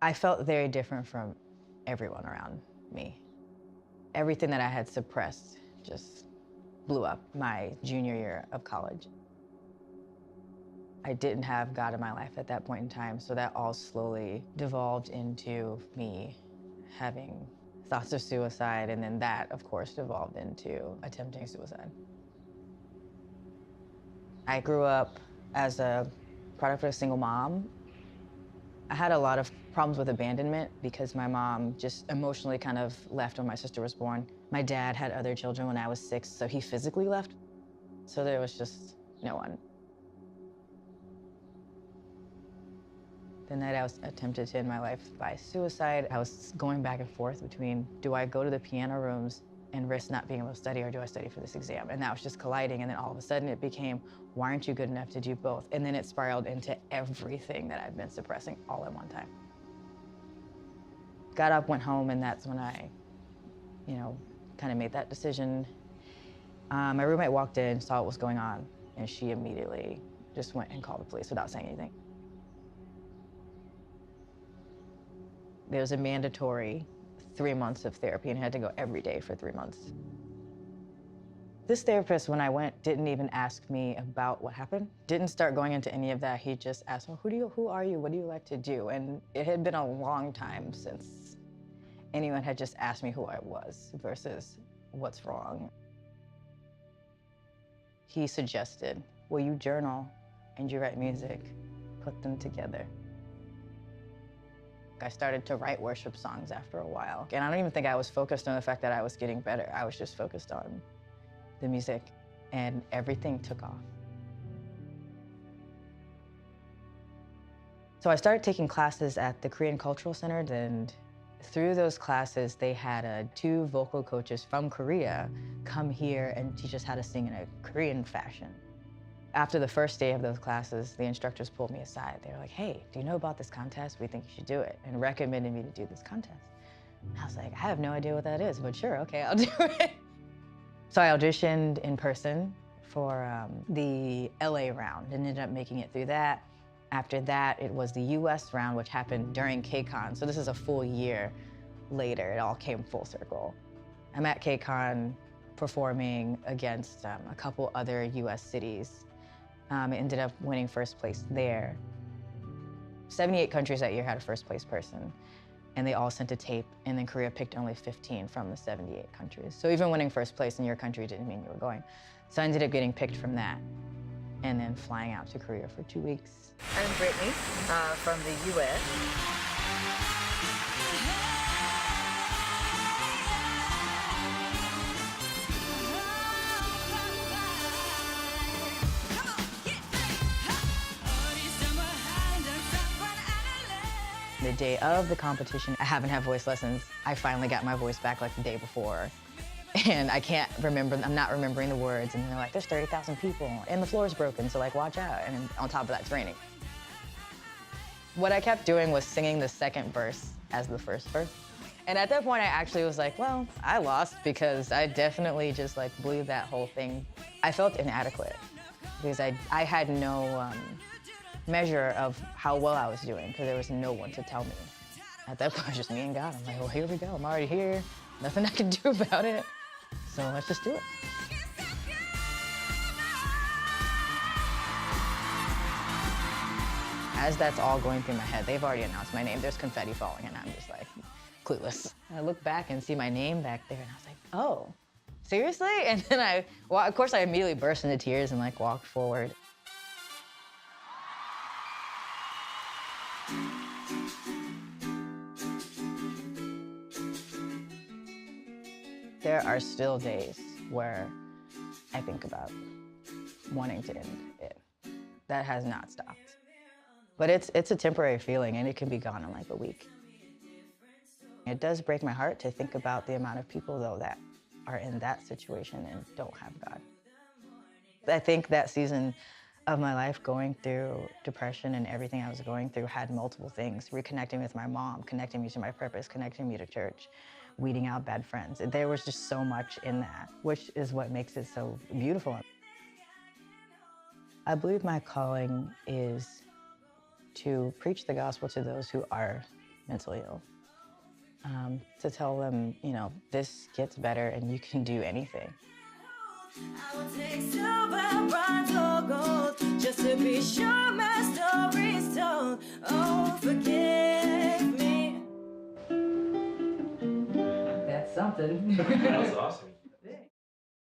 I felt very different from everyone around me. Everything that I had suppressed just blew up my junior year of college. I didn't have God in my life at that point in time, so that all slowly devolved into me having thoughts of suicide, and then that, of course, devolved into attempting suicide. I grew up as a product of a single mom. I had a lot of problems with abandonment because my mom just emotionally kind of left when my sister was born. My dad had other children when I was 6, so he physically left. So there was just no one. The night I was attempted to end my life by suicide, I was going back and forth between, do I go to the piano rooms and risk not being able to study, or do I study for this exam? And that was just colliding, and then all of a sudden it became, why aren't you good enough to do both? And then it spiraled into everything that I've been suppressing all at one time. Got up, went home, and that's when I, kind of made that decision. My roommate walked in, saw what was going on, and she immediately just went and called the police without saying anything. There was a mandatory 3 months of therapy, and I had to go every day for 3 months. This therapist, when I went, didn't even ask me about what happened. Didn't start going into any of that. He just asked, well, who are you? What do you like to do? And it had been a long time since anyone had just asked me who I was versus what's wrong. He suggested, well, you journal and you write music, put them together. I started to write worship songs after a while. And I don't even think I was focused on the fact that I was getting better. I was just focused on the music, and everything took off. So I started taking classes at the Korean Cultural Center, and through those classes, they had 2 vocal coaches from Korea come here and teach us how to sing in a Korean fashion. After the first day of those classes, the instructors pulled me aside. They were like, hey, do you know about this contest? We think you should do it, and recommended me to do this contest. And I was like, I have no idea what that is, but sure, okay, I'll do it. So I auditioned in person for the LA round and ended up making it through that. After that, it was the US round, which happened during KCON. So this is a full year later. It all came full circle. I'm at KCON performing against a couple other US cities. I ended up winning first place there. 78 countries that year had a first place person, and they all sent a tape, and then Korea picked only 15 from the 78 countries. So even winning first place in your country didn't mean you were going. So I ended up getting picked from that, and then flying out to Korea for 2 weeks. I'm Britaney from the US. The day of the competition, I haven't had voice lessons. I finally got my voice back like the day before. And I can't remember, I'm not remembering the words. And they're like, there's 30,000 people and the floor is broken, so like watch out. And on top of that, it's raining. What I kept doing was singing the second verse as the first verse. And at that point, I actually was like, well, I lost because I definitely just like blew that whole thing. I felt inadequate because I had no measure of how well I was doing because there was no one to tell me. At that point, it was just me and God. I'm like, well, here we go. I'm already here. Nothing I can do about it. So let's just do it. As that's all going through my head, they've already announced my name. There's confetti falling, and I'm just like clueless. I look back and see my name back there, and I was like, oh, seriously? And then of course, I immediately burst into tears and like walked forward. There are still days where I think about wanting to end it. That has not stopped. But it's a temporary feeling, and it can be gone in like a week. It does break my heart to think about the amount of people, though, that are in that situation and don't have God. I think that season of my life, going through depression and everything I was going through, had multiple things. Reconnecting with my mom, connecting me to my purpose, connecting me to church, weeding out bad friends. There was just so much in that, which is what makes it so beautiful. I believe my calling is to preach the gospel to those who are mentally ill. To tell them, you know, this gets better and you can do anything. I will take silver, bronze, or gold, just to be sure my story's told. Oh, forgive me. That's something. That was awesome.